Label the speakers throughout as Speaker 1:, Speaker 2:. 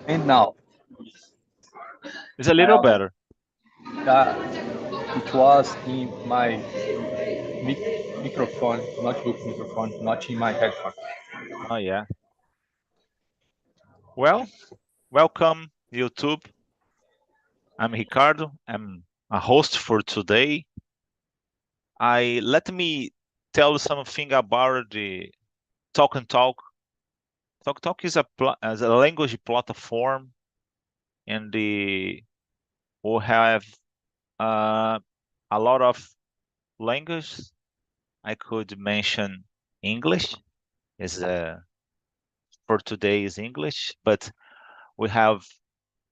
Speaker 1: And now,
Speaker 2: It's a
Speaker 1: I
Speaker 2: little
Speaker 1: also,
Speaker 2: better.
Speaker 1: it was in my microphone, notebook microphone, not in my headphone.
Speaker 2: Oh yeah. Well, welcome YouTube. I'm Ricardo. I'm a host for today. I let me tell you something about the Talk and Talk. Talk Talk is a language platform, and the we have uh, a lot of languages. I could mention English is for today is English, but we have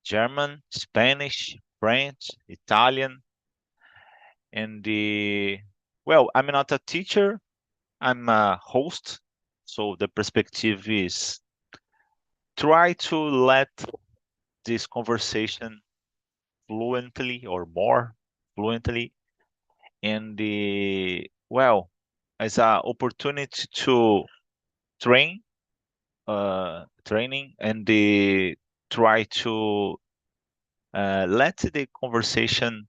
Speaker 2: German, Spanish, French, Italian, and the well, I'm not a teacher, I'm a host, so the perspective is try to let this conversation fluently or more fluently, and the well, as an opportunity to train, training, and the try to let the conversation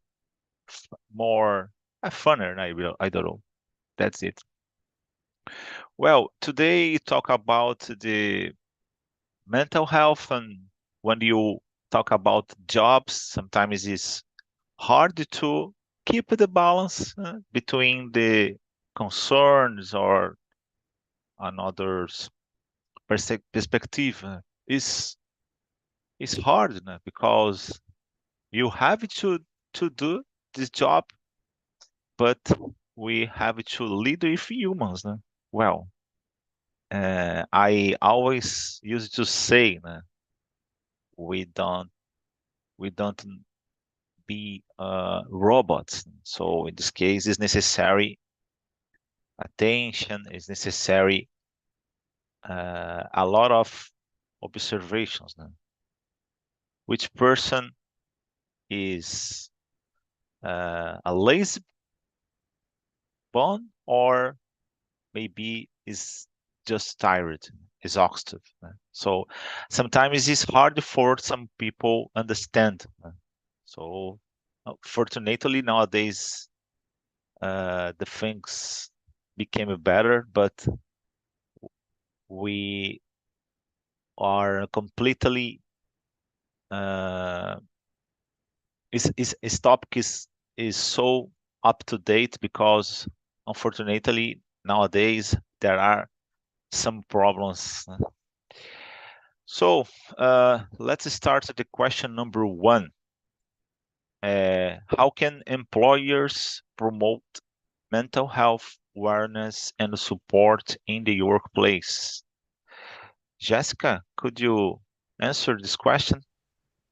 Speaker 2: more funner. I don't know. That's it. Well, today talk about the mental health, and when you talk about jobs, sometimes it's hard to keep the balance between the concerns or another's perspective. Is it's hard because you have to do this job, but we have to lead with humans. Well, I always used to say we don't we don't be robots. So in this case, it's necessary attention, is necessary a lot of observations. Which person is a lazy bone or maybe is just tired, exhausted. So sometimes it's hard for some people understand. So fortunately nowadays the things became better, but we are completely uh, is topic is so up to date because unfortunately nowadays there are some problems. So let's start at the question number one. How can employers promote mental health awareness and support in the workplace? Jessica, could you answer this question?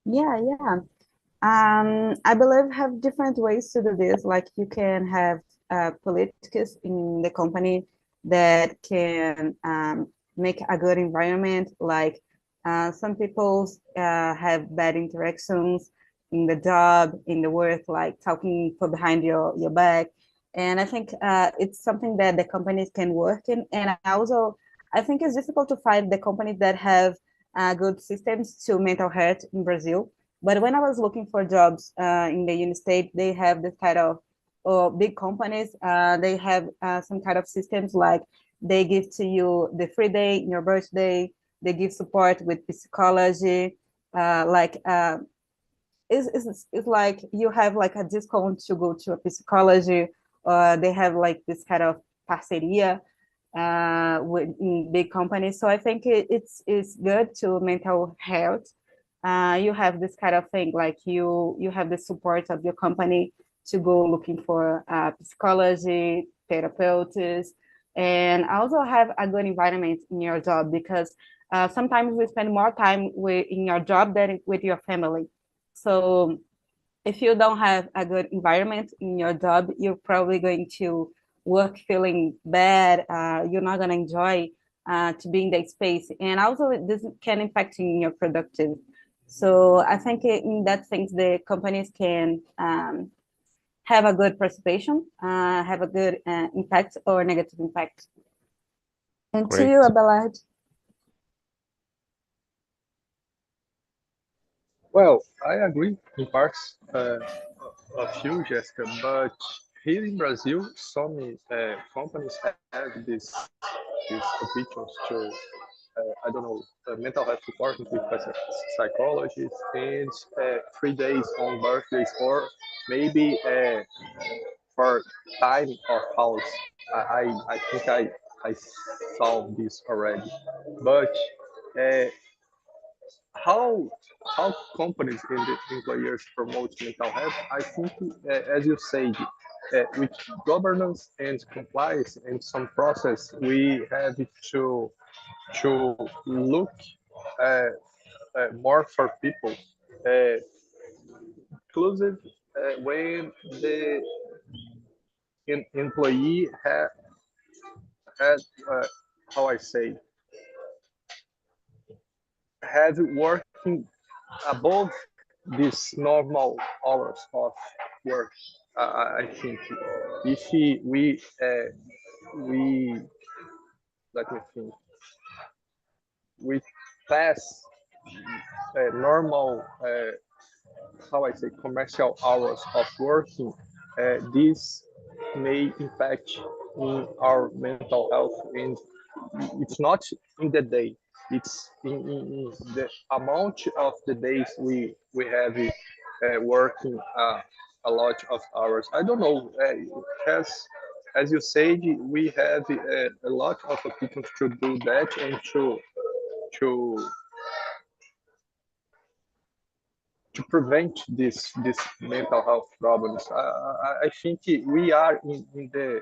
Speaker 3: Yeah. I believe have different ways to do this. Like you can have politics in the company that can make a good environment. Like some people have bad interactions in the job, in the work, like talking for behind your back. And I think it's something that the companies can work in. And also, I think it's difficult to find the companies that have good systems to mental health in Brazil, but when I was looking for jobs in the United States, they have this kind of big companies. They have some kind of systems like they give to you the free day in your birthday. They give support with psychology. Like it's like you have like a discount to go to a psychology. They have like this kind of parceria with big companies. So I think it's good to mental health. You have this kind of thing like you have the support of your company to go looking for psychology therapeutics, and also have a good environment in your job because sometimes we spend more time in your job than with your family. So if you don't have a good environment in your job, you're probably going to work feeling bad. You're not going to enjoy to be in that space, and also this can impact in your productive. So I think in that sense, the companies can have a good participation, have a good impact or negative impact. And to
Speaker 2: Great.
Speaker 3: you, Abelard.
Speaker 1: Well, I agree in parts of you, Jessica, but here in Brazil, some companies have this options to I don't know, mental health support with psychologists and 3 days on birthdays or maybe for time of house. I think I saw this already. But uh, how how companies and the employers promote mental health? I think, as you said, with governance and compliance and some process, we have to look uh, more for people, uh, inclusive when the employee had how I say had working above these normal hours of work. I think if we let me think we pass normal how I say commercial hours of working, this may impact in our mental health, and it's not in the day. It's in the amount of the days we have working a lot of hours. I don't know. As you said, we have a lot of people to do that and to to prevent this mental health problems. I think we are in the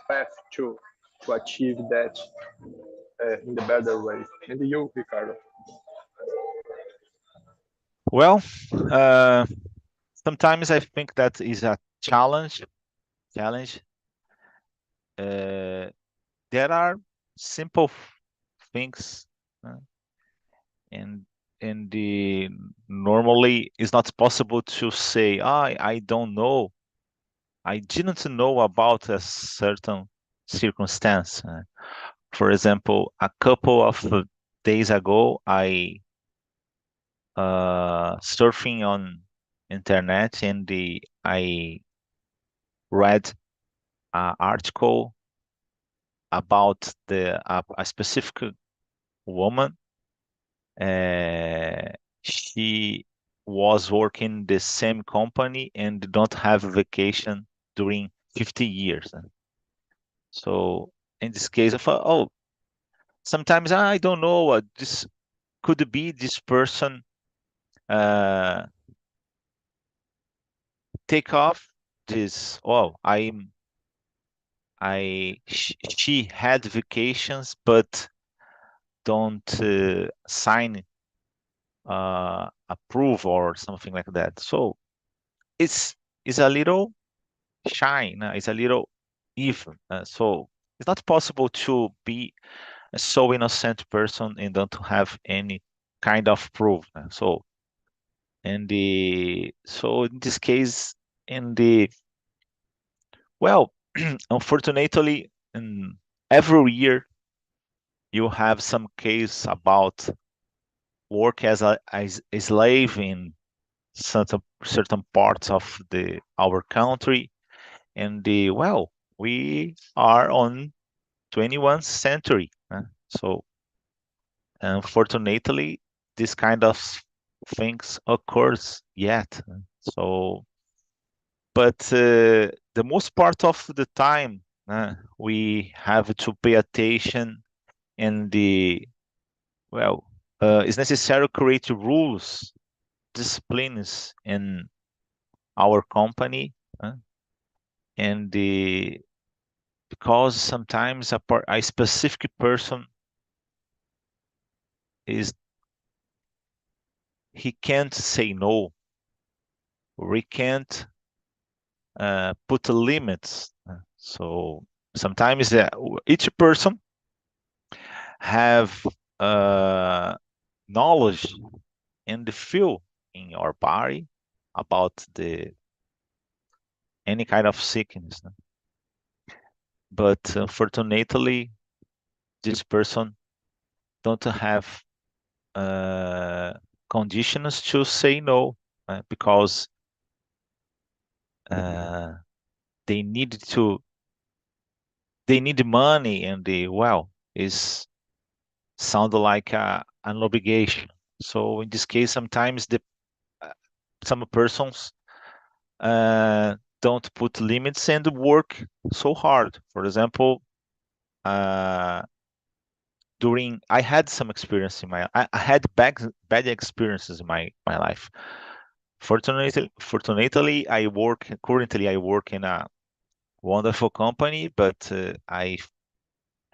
Speaker 1: path to achieve that in the better way. And you, Ricardo?
Speaker 2: Well, uh, sometimes I think that is a challenge. Challenge. Uh, there are simple things, uh, and the normally it's not possible to say, I don't know, I didn't know about a certain circumstance. For example, a couple of days ago, I surfing on internet and I read an article about a specific woman. Uh, she was working the same company and don't have vacation during 50 years. So in this case, I thought, oh, sometimes I don't know. This could be this person uh, take off this. Oh, she had vacations, but don't sign approve or something like that. So it's a little shy, it's a little even. So it's not possible to be a so innocent person and don't have any kind of proof. So in this case, in the well, unfortunately, every year you have some case about work as a slave in certain parts of the our country, and we are on 21st century, so unfortunately this kind of things occurs yet. So but the most part of the time, we have to pay attention, and the well it's necessary to create rules, disciplines in our company, uh, and the because sometimes a specific person is he can't say no, or he can't put limits. So sometimes each person have uh, knowledge and the feel in your body about the any kind of sickness. But unfortunately, this person don't have conditions to say no, because they need money, and is sound like an obligation. So in this case, sometimes some persons don't put limits and work so hard. For example, during I had some experience in I had bad experiences in my life. Fortunately, currently I work in a wonderful company, but I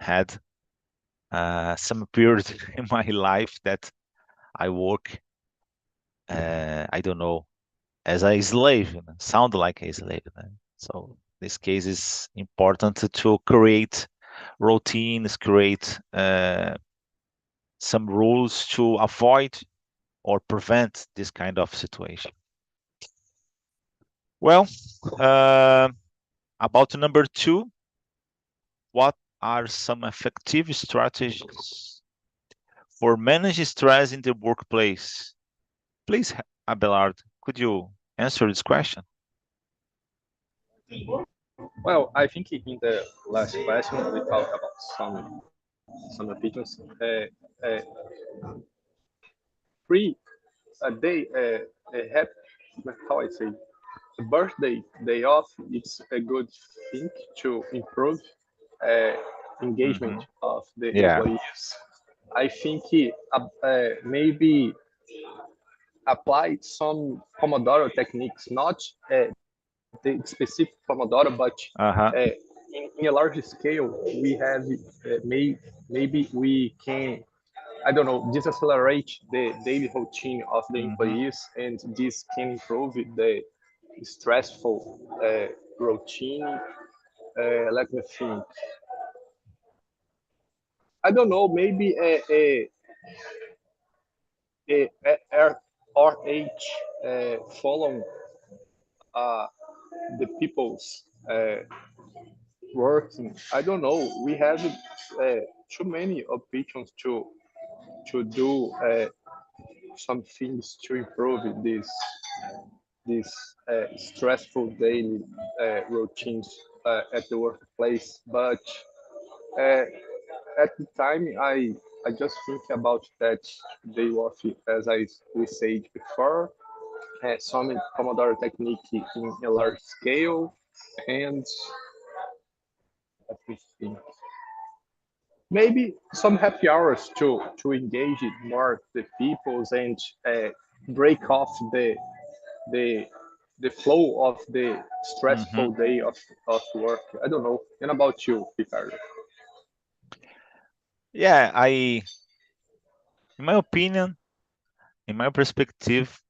Speaker 2: had some period in my life that I work, I don't know, as a slave, sound like a slave. So this case is important to create routines, create some rules to avoid or prevent this kind of situation. Well, about number 2, what are some effective strategies for managing stress in the workplace? Please, Abelard, could you answer this question?
Speaker 1: Well, I think in the last question we talked about some opinions. Free a day, a happy, how I say, a birthday day off. It's a good thing to improve uh, engagement
Speaker 2: Hmm.
Speaker 1: of the
Speaker 2: Yeah.
Speaker 1: employees. I think maybe apply some Pomodoro techniques, not the specific Pomodoro, but
Speaker 2: Uh-huh.
Speaker 1: in a large scale, we have maybe we can, I don't know, decelerate the daily routine of the
Speaker 2: Hmm.
Speaker 1: employees, and this can improve the stressful routine. Let me think. I don't know, maybe RH follow uh, the people's working. I don't know. We have too many options to do some things to improve this stressful daily routines at the workplace. But uh, at the time, I just think about that day off, as we said before, some Pomodoro technique in a large scale, and let me think. Maybe some happy hours to engage more the peoples and break off the the flow of the
Speaker 2: Hmm.
Speaker 1: stressful day of work. I don't know. And about you, Ricardo?
Speaker 2: Yeah, in my opinion, in my perspective,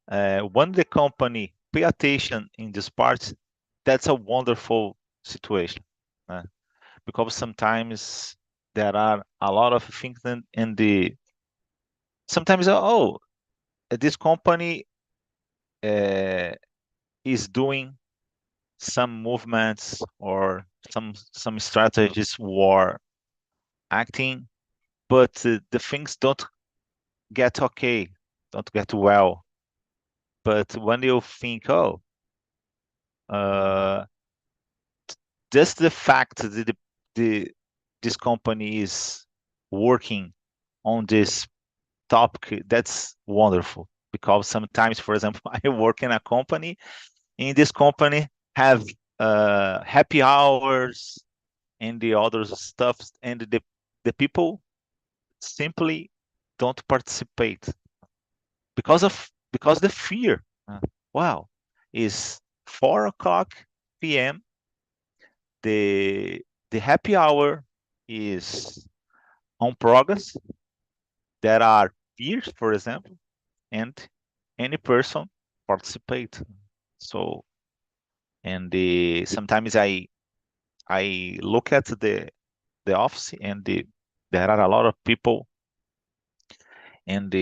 Speaker 2: when the company pay attention in this part, that's a wonderful situation. uh, because sometimes there are a lot of things in the sometimes, this company uh, is doing some movements or some strategies or acting, but the things don't get well. But when you think, uh, just the fact that the this company is working on this topic, that's wonderful. Because sometimes, for example, I work in a company. In this company, have happy hours and the other stuff, and the people simply don't participate because the fear. Wow, is 4 o'clock p.m. the the happy hour is on progress. There are peers, for example, and any person participate. So, and sometimes I look at the office, and there are a lot of people, and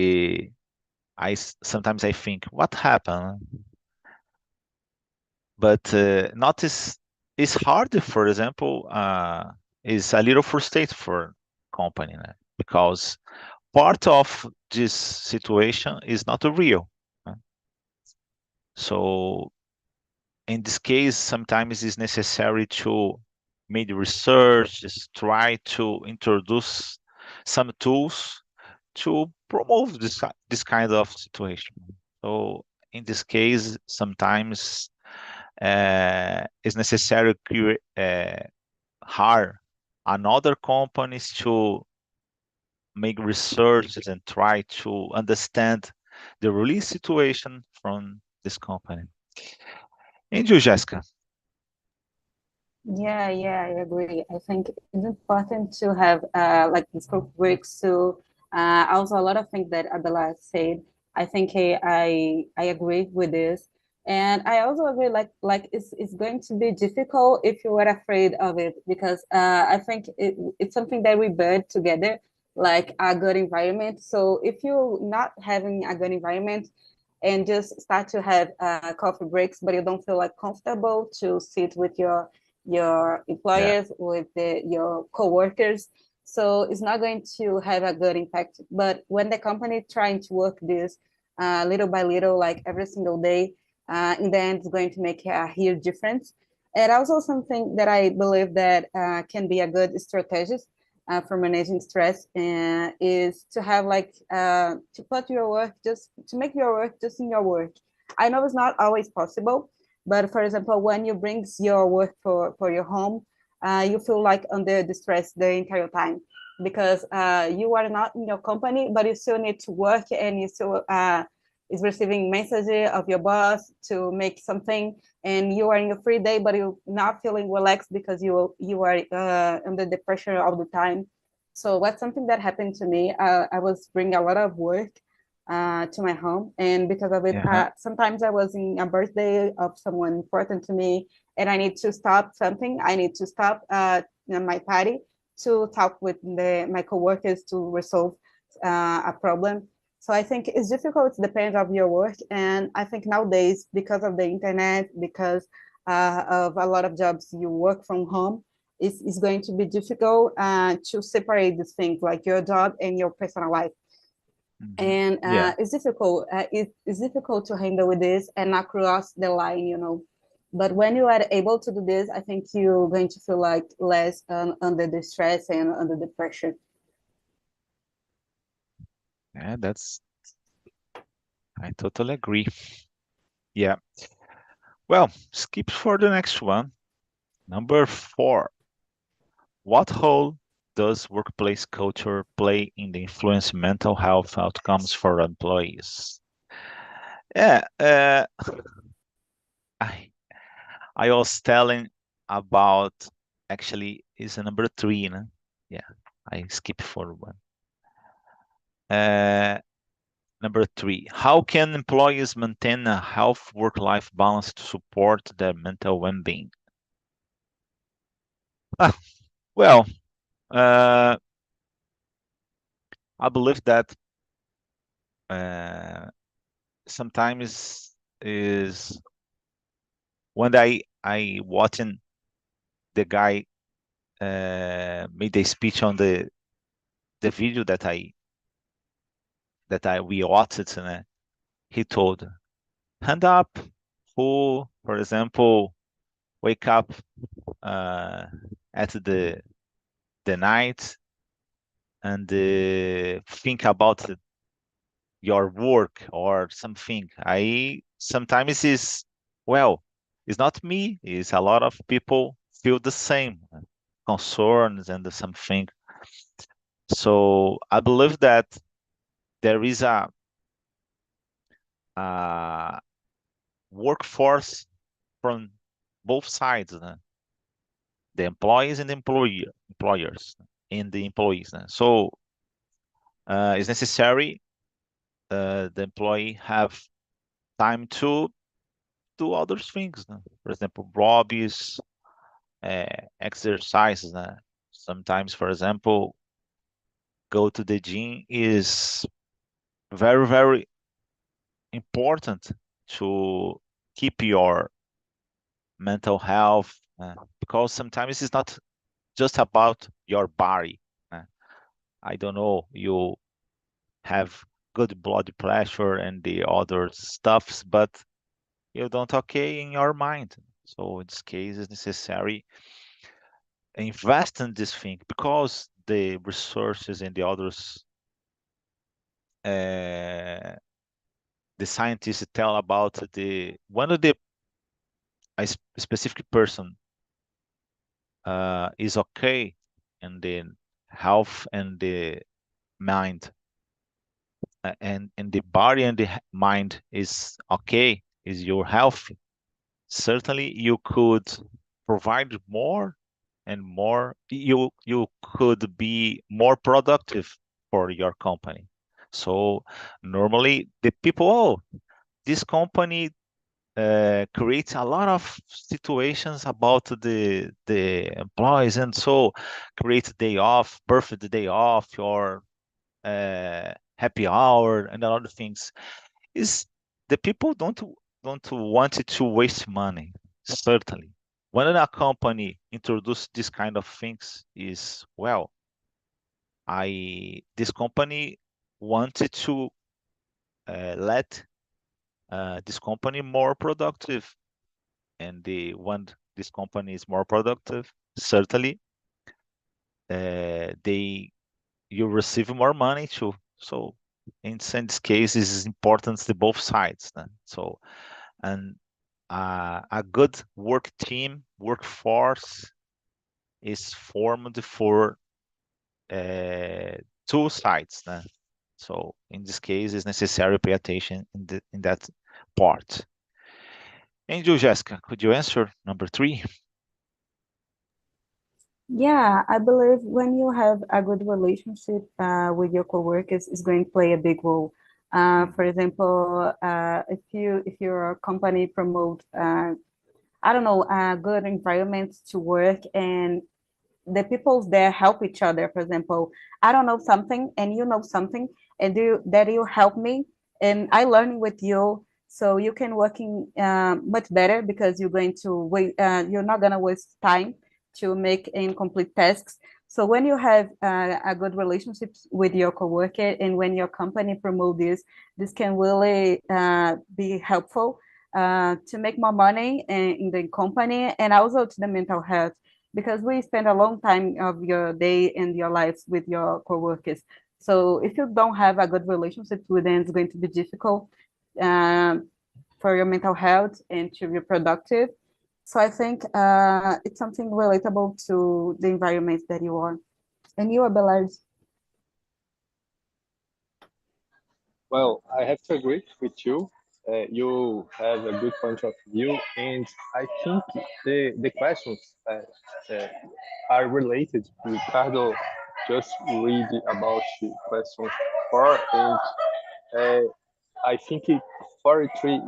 Speaker 2: sometimes I think what happened. But notice it's hard. For example, is a little frustrating for company, because part of this situation is not real. So in this case, sometimes it's necessary to make research, just try to introduce some tools to promote this kind of situation. So in this case, sometimes it's necessary to hire another companies to make researches and try to understand the release situation from this company. And you, Jessica?
Speaker 3: Yeah, I agree. I think it's important to have like the scope breaks to also a lot of things that Adela said. I think I agree with this. And I also agree like it's going to be difficult if you were afraid of it because I think it's something that we build together, like a good environment. So if you're not having a good environment, and just start to have coffee breaks, but you don't feel like comfortable to sit with your
Speaker 2: Yeah,
Speaker 3: employers, with your coworkers. So it's not going to have a good impact. But when the company trying to work this little by little, like every single day, in the end, it's going to make a huge difference. And also something that I believe that can be a good strategy for managing stress is to have like to put your work just to make your work just in your work. I know it's not always possible, but for example, when you bring your work for your home, you feel like under the stress the entire time because you are not in your company, but you still need to work and you still is receiving message of your boss to make something, and you are in your free day, but you're not feeling relaxed because you are under the pressure all the time. So that's something that happened to me. I was bringing a lot of work to my home, and because of it,
Speaker 2: yeah,
Speaker 3: sometimes I was in a birthday of someone important to me, and I need to stop something. I need to stop my party to talk with my coworkers to resolve a problem. So I think it's difficult. It depends of your work, and I think nowadays because of the internet, because of a lot of jobs you work from home, it's going to be difficult to separate these things like your job and your personal life.
Speaker 2: mhm,
Speaker 3: And
Speaker 2: yeah,
Speaker 3: it's difficult. It's difficult to handle with this and not cross the line. But when you are able to do this, I think you're going to feel like less under the stress and under the pressure.
Speaker 2: yeah. I totally agree. Yeah. Well, skip for the next one. Number 4. What role does workplace culture play in the influence mental health outcomes for employees? Yeah, I I was telling about actually is a number 3, no? Yeah, I skipped for one. Uh, Number 3, how can employees maintain a health work-life balance to support their mental well-being? Ah, well, uh, I believe that uh, sometimes is when I watching the guy made a speech on the video that I we watched, and he told, hand up who, for example, wake up uh, at the night and think about your work or something. I sometimes is well, it's not me. It's a lot of people feel the same concerns and something. So I believe that there is a workforce from both sides, the employees and the employers and the employees. So it's necessary the employee have time to do other things. For example, hobbies, uh, exercises. Sometimes, for example, go to the gym is very, very important to keep your mental health because sometimes it's not just about your body. Uh, I don't know, you have good blood pressure and the other stuffs, but you don't okay in your mind. So in this case, it's necessary invest in this thing because the resources and the others, uh, the scientists tell about the one of the specific person is okay in the health and the mind, and the body and the mind is okay, is your health. Certainly, you could provide more and more. You could be more productive for your company. So normally the people, oh, this company creates a lot of situations about the employees, and so create day off, birthday day off, or happy hour, and a lot of things. Is the people don't want it to waste money. Certainly, when a company introduce this kind of things, is well, I this company wanted to let this company more productive, and the when this company is more productive, certainly they you receive more money too. So in this case, this is important to both sides. So and a good work team, workforce is formed for uh, two sides. So in this case, it's necessary to pay attention in that part. And you, Jessica, could you answer number 3?
Speaker 3: Yeah, I believe when you have a good relationship with your coworkers is going to play a big role. For example, if your company promote I don't know a good environment to work, and the people there help each other. For example, I don't know something and you know something, and you help me, and I learn with you, so you can working much better because you're going to wait. You're not gonna waste time to make incomplete tasks. So when you have a good relationship with your coworker, and when your company promote this can really be helpful to make more money in the company, and also to the mental health, because we spend a long time of your day and your lives with your coworkers. So if you don't have a good relationship with them, it's going to be difficult um, for your mental health and to be productive. So I think it's something relatable to the environment that you are. And you are Belarus.
Speaker 1: Well, I have to agree with you. You have a good point of view, and I think the questions uh, are related. Ricardo just read about the question 4, and uh, I think 43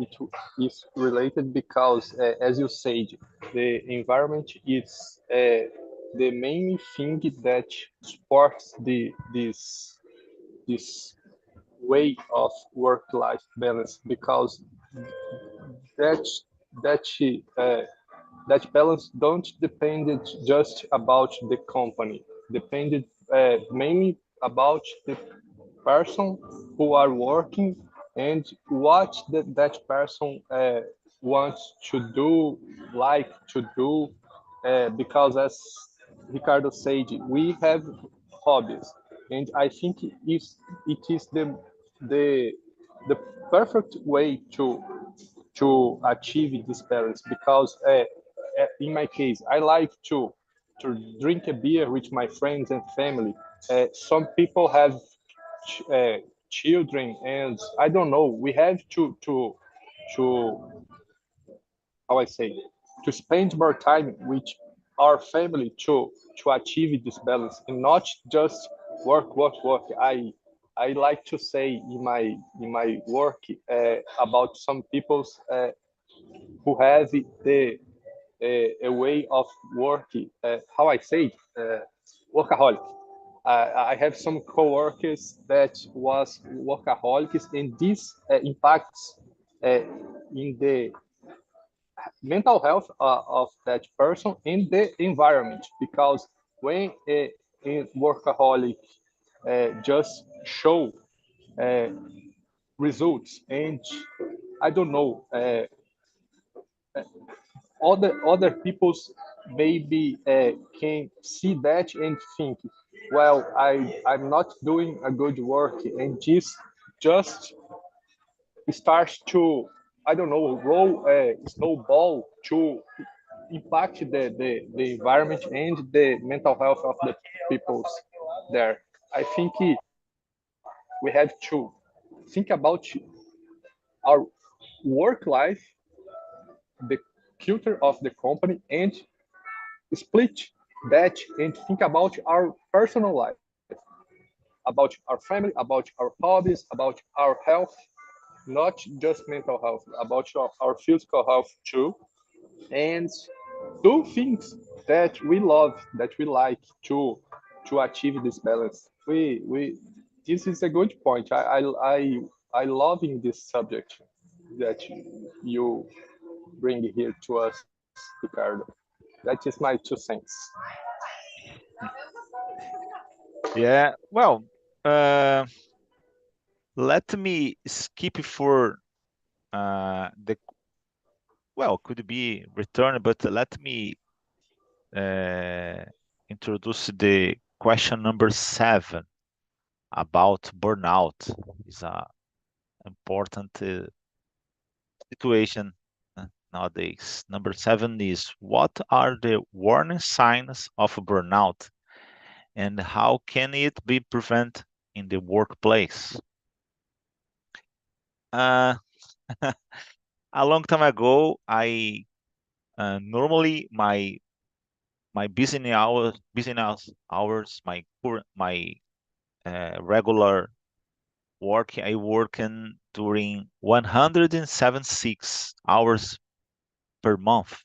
Speaker 1: it is related because, as you said, the environment is the main thing that supports this way of work-life balance, because that that uh, that balance don't depend just about the company, depended mainly about the person who are working, and what that person wants to do, like to do, because as Ricardo said, we have hobbies, and I think it is the the perfect way to achieve this balance, because in my case I like to drink a beer with my friends and family. Some people have uh, children, and I don't know, we have to how I say, to spend more time with our family to achieve this balance, and not just work, work, work. I like to say in my work about some people's who have the a way of working. How I say it, workaholic. I have some coworkers that was workaholics, and this impacts uh, in the mental health of that person in the environment, because when a workaholic just show uh, results, and I don't know, other people's maybe can see that and think, well, I'm not doing a good work, and this just starts to, I don't know, roll a snowball to impact the environment and the mental health of the peoples there. I think we have to think about our work life, the culture of the company, and split that and think about our personal life, about our family, about our hobbies, about our health, not just mental health, about our physical health too, and do things that we love, that we like to achieve this balance. We this is a good point. I loving this subject that you bring here to us, Ricardo. That is my 2 cents.
Speaker 2: Yeah, well, uh, let me skip for the well, could be return, but let me uh, introduce the question number 7 about burnout. Is a important situation nowadays. Number 7 is what are the warning signs of burnout and how can it be prevented in the workplace? Uh, a long time ago, I normally my business hours, my regular work, I work in during 176 hours per month,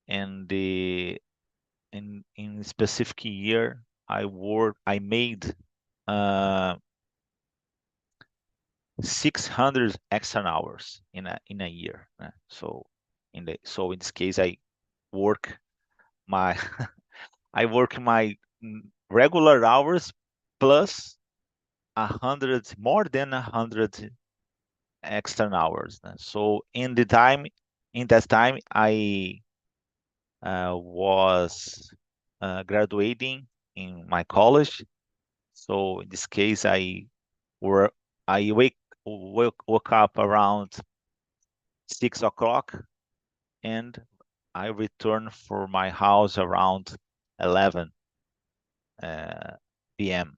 Speaker 2: and the in specific year, I made uh, 600 extra hours in a year. So in this case, work my I work my regular hours plus 100, more than 100 extra hours. So in that time, I was graduating in my college. So in this case, were I woke up around 6 o'clock, and I returned for my house around 11 p.m.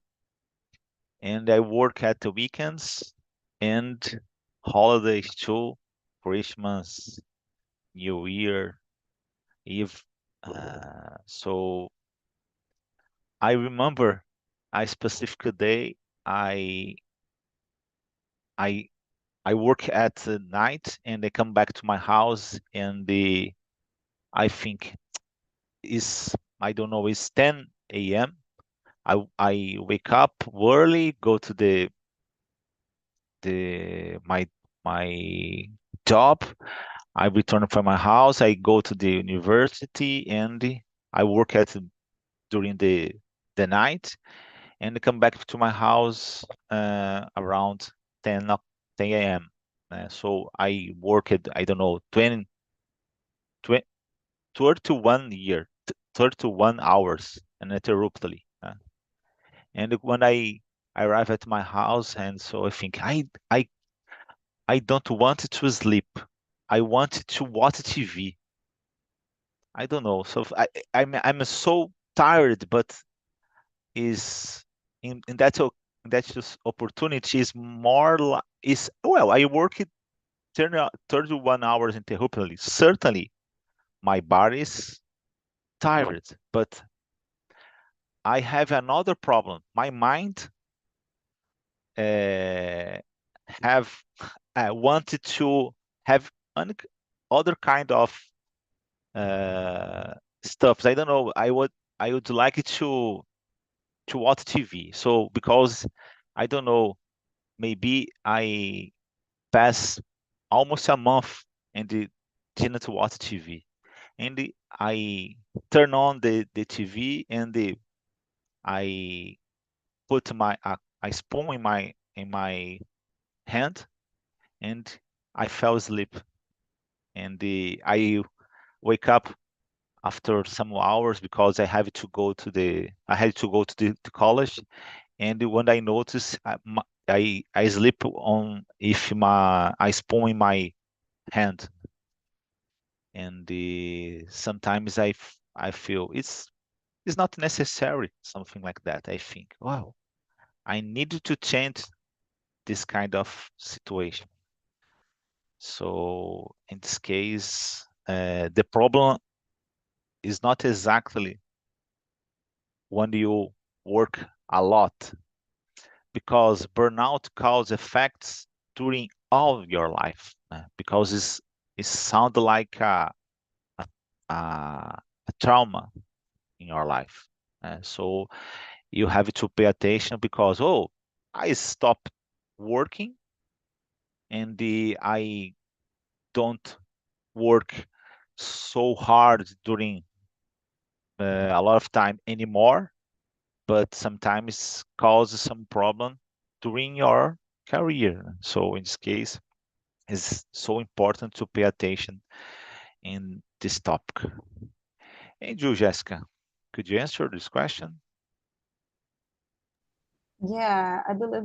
Speaker 2: And I work at the weekends and holidays too, Christmas, New Year Eve. So I remember a specific day I I I work at the night and I come back to my house and I think is I don't know, it's 10 a.m. I wake up early, go to the my job. I return from my house. I go to the university and I work at during the night and come back to my house around 10 a.m. So I worked, I don't know, 20, 31 year, 31 hours uninterruptedly. And when I arrive at my house, and so I think I don't want to sleep. I want to watch TV. I don't know. So I'm so tired, but is in that just opportunity is more is well. I work it 31 hours interruptedly. Certainly, my body is tired, but I have another problem. My mind uh, have wanted to have other kind of uh, stuff. I don't know. I would like it to watch TV. So because I don't know, maybe I pass almost a month and didn't watch TV. And I turn on the TV and I put my I spoon in my hand, and I fell asleep. And I wake up after some hours because I had to go to the college. And when I notice, I sleep on if my I spoon in my hand, and sometimes I feel it's not necessary, something like that. I think, wow, I need to change this kind of situation. So in this case, the problem is not exactly when you work a lot, because burnout causes effects during all of your life. Because it sounds like a trauma in your life. So you have to pay attention because, oh, I stopped working, and I don't work so hard during a lot of time anymore, but sometimes causes some problem during your career. So in this case, it's so important to pay attention in this topic. And you, Jessica, could you answer this question?
Speaker 3: Yeah, I believe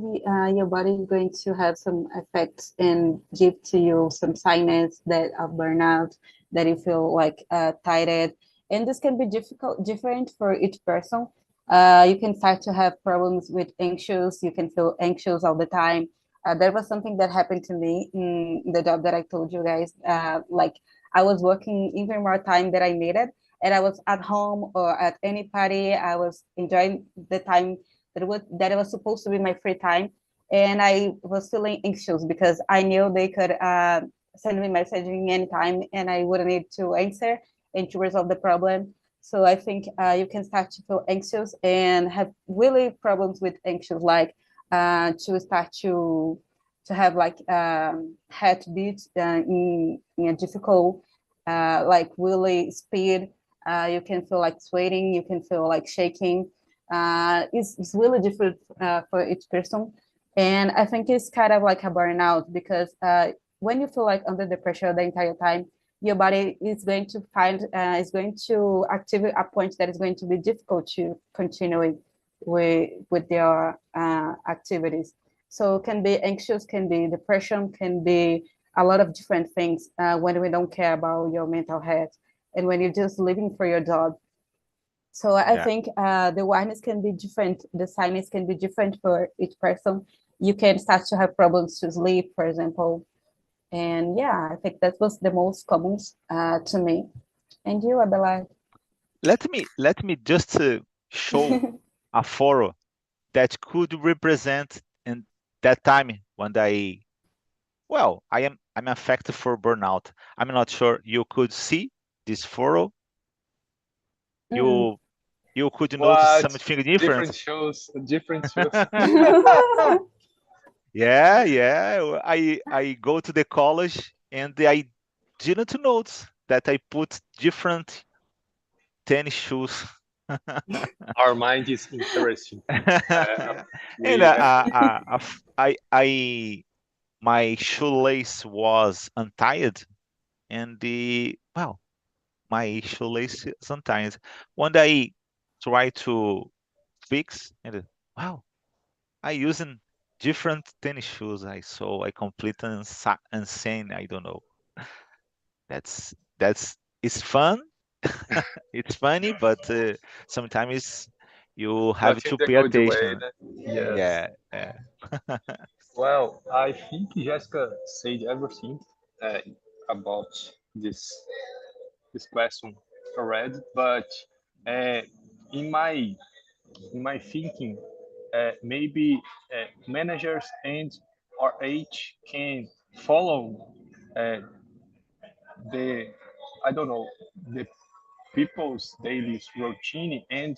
Speaker 3: your body is going to have some effects and give to you some signs that of burnout, that you feel like tired, and this can be different for each person. You can start to have problems with anxious. You can feel anxious all the time. There was something that happened to me in the job that I told you guys. Like I was working even more time than I needed, and I was at home or at any party. I was enjoying the time that it was supposed to be my free time, and I was feeling anxious because I knew they could send me messaging anytime, and I wouldn't need to answer and to resolve the problem. So I think you can start to feel anxious and have really problems with anxious, like to start to have like heartbeat in a difficult, like really speed. You can feel like sweating. You can feel like shaking. It's really different for each person. And I think it's kind of like a burnout because when you feel like under the pressure the entire time, your body is going to is going to activate a point that is going to be difficult to continue with your activities. So can be anxious, can be depression, can be a lot of different things when we don't care about your mental health and when you're just living for your job. So I
Speaker 2: Yeah,
Speaker 3: think the awareness can be different, the signs can be different for each person. You can start to have problems to sleep, for example. And yeah, I think that was the most common to me. And you, Adelaide?
Speaker 2: let me just show a photo that could represent in that time when I'm affected for burnout. I'm not sure you could see this photo.
Speaker 3: Mm.
Speaker 2: You you could notice
Speaker 1: What?
Speaker 2: something different.
Speaker 1: Different shows, different shows.
Speaker 2: Yeah, yeah. I go to the college and I didn't notice that I put different tennis shoes.
Speaker 1: Our mind is interesting.
Speaker 2: And
Speaker 1: We
Speaker 2: I my shoelace was untied, and my shoelace is untied. When I try to fix, and wow, I using different tennis shoes. I completely insane. I don't know. That's it's fun. It's funny, but sometimes you have
Speaker 1: not in
Speaker 2: to
Speaker 1: the
Speaker 2: pay
Speaker 1: good way.
Speaker 2: attention.
Speaker 1: Yes.
Speaker 2: Yeah, yeah.
Speaker 1: Well, I think Jessica said everything uh, about this this question already, but uh, in my thinking, maybe managers and RH can follow uh, the I don't know the people's daily routine and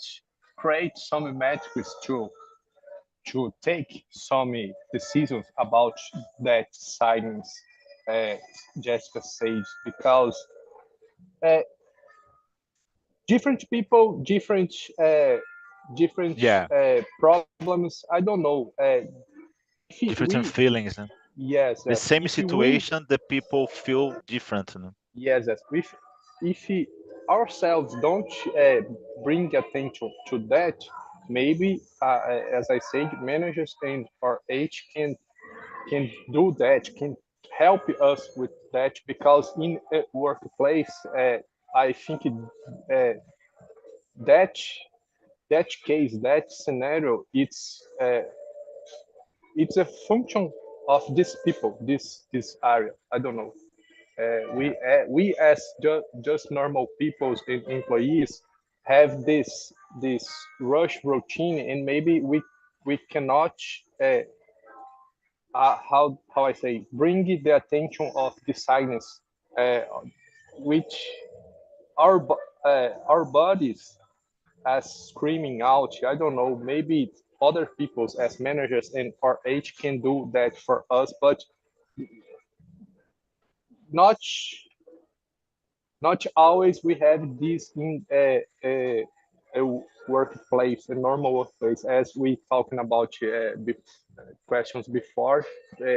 Speaker 1: create some metrics to take some decisions about that silence uh, Jessica said because uh, different people different
Speaker 2: Yeah,
Speaker 1: problems I don't know
Speaker 2: different
Speaker 1: we
Speaker 2: feelings.
Speaker 1: yes,
Speaker 2: The
Speaker 1: yes.
Speaker 2: same
Speaker 1: If we
Speaker 2: situation, the people feel different.
Speaker 1: yes, yes. If ourselves don't bring attention to that, maybe as I said, managers and our H can do that, can help us with that, because in a workplace, I think that that case, that scenario, it's a function of these people, this area. I don't know. We as just normal people and employees have this rush routine, and maybe we cannot how I say, bring the attention of the silence, uh, which our bodies as screaming out. I don't know, maybe other people's as managers and our age can do that for us, but not not always we have this in a workplace, a normal workplace, as we talking about questions before.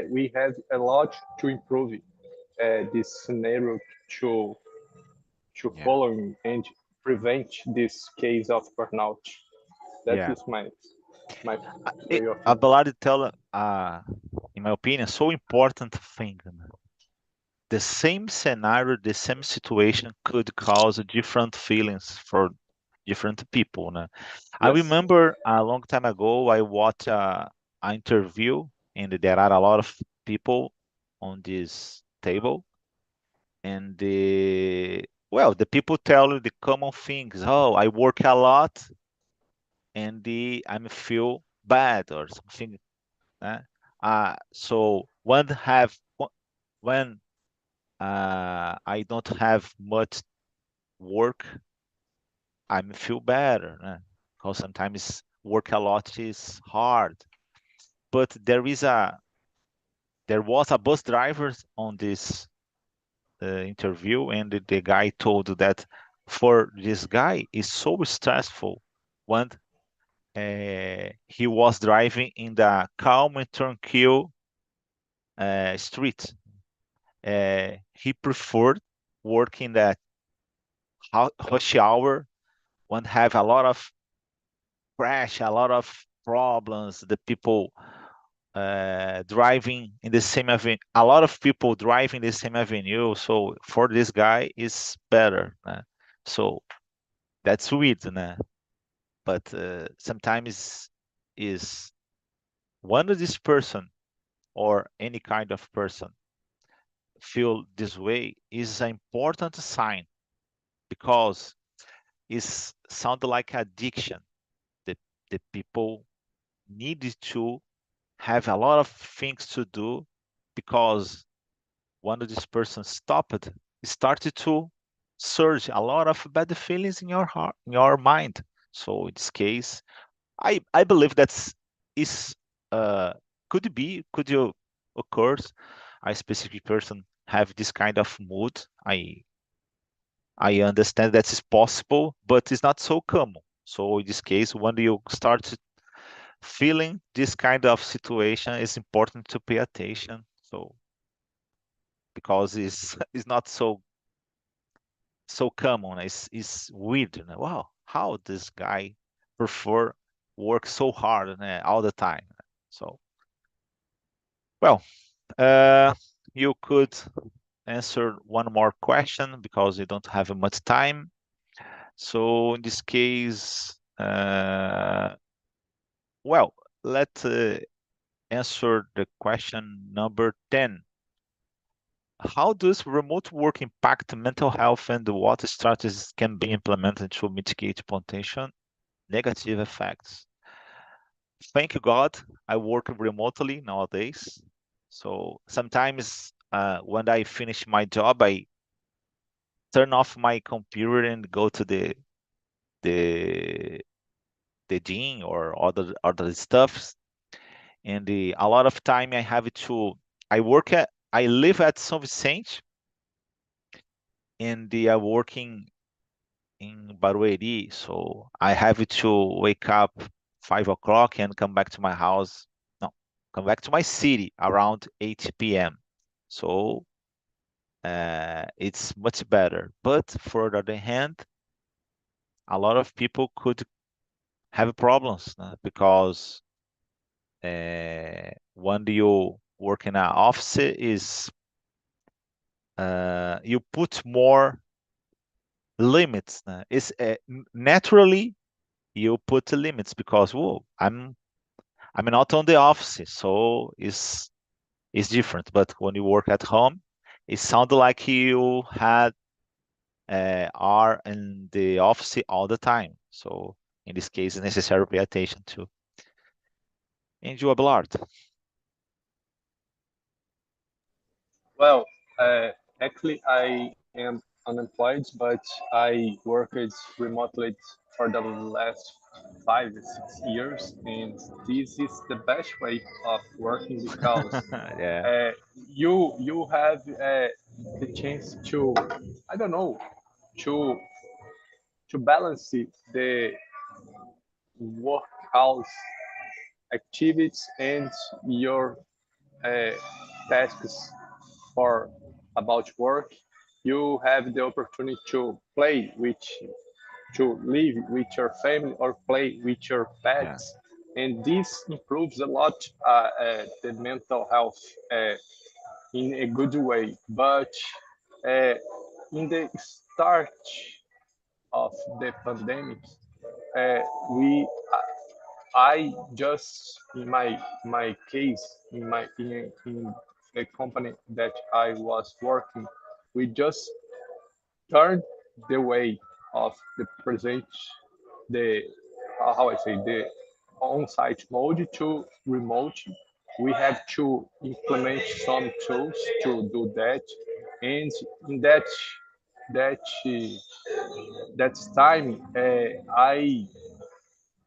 Speaker 1: We have a lot to improve this scenario to
Speaker 2: Yeah.
Speaker 1: following and prevent this case of burnout. That
Speaker 2: Yeah.
Speaker 1: is my way of thinking.
Speaker 2: Abelard tell, in my opinion, so important thing. The same scenario, the same situation could cause different feelings for different people. I
Speaker 1: Yes.
Speaker 2: remember a long time ago, I watched an interview, and there are a lot of people on this table, and the people tell you the common things. Oh, I work a lot, and I feel bad or something. eh? So when I don't have much work, I feel better. Because sometimes work a lot is hard. But there was a bus driver on this interview, and the guy told that for this guy is so stressful when he was driving in the calm and tranquil street. He preferred working that rush hour when have a lot of crash, a lot of problems, the people driving in the same avenue, a lot of people driving the same avenue. So for this guy, it's better. So that's weird, but sometimes is one of this person or any kind of person feel this way is an important sign, because it's sound like addiction. The the people need to have a lot of things to do, because when this person stopped, it started to surge a lot of bad feelings in your heart, in your mind. So in this case, I believe that's is uh could you occurs a specific person have this kind of mood. I understand that is possible, but it's not so common. So in this case, when you start feeling this kind of situation, it's important to pay attention. So because it's not so common. It's weird. Wow, how this guy prefer work so hard all the time. So well, uh, you could answer one more question because we don't have much time. So in this case, well, let's answer the question number 10. How does remote work impact mental health, and what strategies can be implemented to mitigate potential negative effects? Thank God I work remotely nowadays. So sometimes when I finish my job, I turn off my computer and go to the the gym or other stuffs. And a lot of time I have to. I live at São Vicente, and I'm working in Barueri, so I have to wake up 5 o'clock and come back to my house. No. come back to my city around 8 p.m. So it's much better. But for the other hand, a lot of people could have problems because when you work in an office is you put more limits. It's naturally you put limits because whoa, I'm not on the office, so it's different. But when you work at home, it sounds like you had are in the office all the time. So in this case, it's necessary to pay attention to. Enjoy art.
Speaker 1: Well, actually, I am unemployed, but I worked remotely for the last 5 6 years, and this is the best way of working because
Speaker 2: Yeah,
Speaker 1: you have the chance to, I don't know, to balance the work house activities and your uh, tasks for about work. You have the opportunity to play with, to live with your family or play with your
Speaker 2: yeah,
Speaker 1: pets, and this improves a lot the mental health in a good way. But uh, in the start of the pandemic, uh, we I just in my case in the company that I was working, we just turned the way of the present, the how I say, the on-site mode to remote. We have to implement some tools to do that, and in that that time,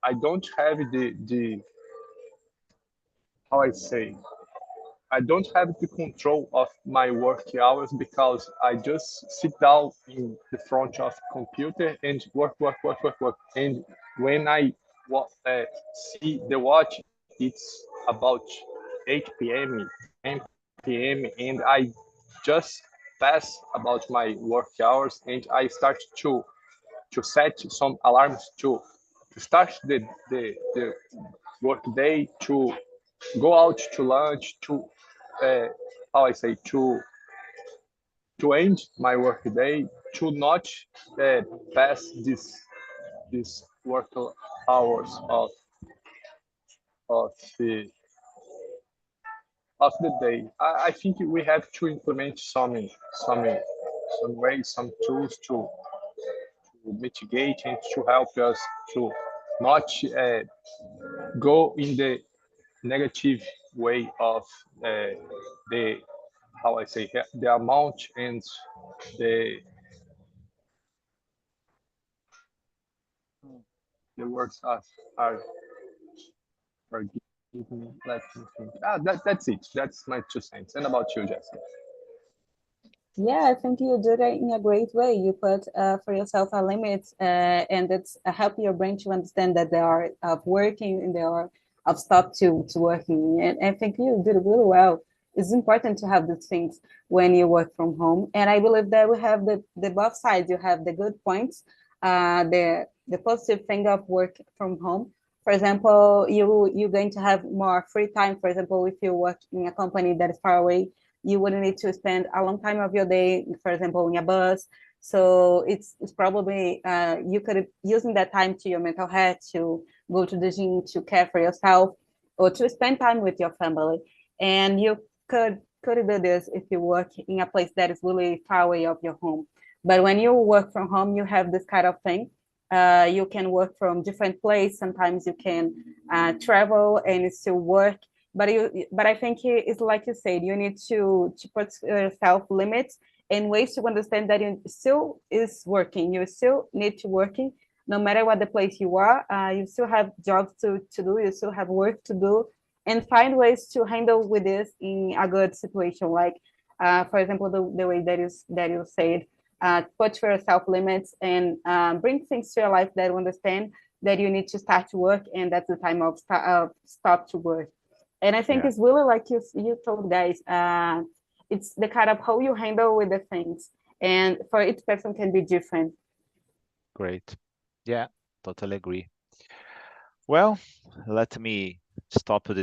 Speaker 1: I don't have the how I say, I don't have the control of my work hours because I just sit down in the front of computer and work, work, work, work, work. And when I see the watch, it's about 8 p.m., 10 p.m., and I just pass about my work hours and I start to set some alarms to start the work day, to go out to lunch, to how I say, to end my work day, to not uh, pass this work hours of the of the day. I think we have to implement some ways, some tools to mitigate and to help us to not go in the negative way of the how I say, the amount and the the words are forgive me. Let me think. That's it. That's my 2 cents. And about you, Jessica?
Speaker 3: Yeah, I think you did it in a great way. You put for yourself a limit, and it's help your brain to understand that they are of working and they are of stop to working. And I think you did it really well. It's important to have these things when you work from home. And I believe that we have the both sides. You have the good points, the positive thing of work from home. For example, you're going to have more free time. For example, if you work in a company that is far away, you wouldn't need to spend a long time of your day, for example, in a bus. So it's probably you could using that time to your mental health, to go to the gym, to care for yourself, or to spend time with your family. And you could do this if you work in a place that is really far away of your home. But when you work from home, you have this kind of thing. You can work from different places. Sometimes you can travel and still work, but I think it's like you said, you need to put yourself limits and ways to understand that you still is working. You still need to working no matter what the place you are. You still have jobs to do. You still have work to do, and find ways to handle with this in a good situation. Like, for example, the way that you said, put for yourself limits and bring things to your life that you understand that you need to start to work, and that's the time of stop to work. And I think it's really like you told guys, it's the kind of how you handle with the things. And for each person can be different.
Speaker 2: Great. Yeah, totally agree. Well, let me stop the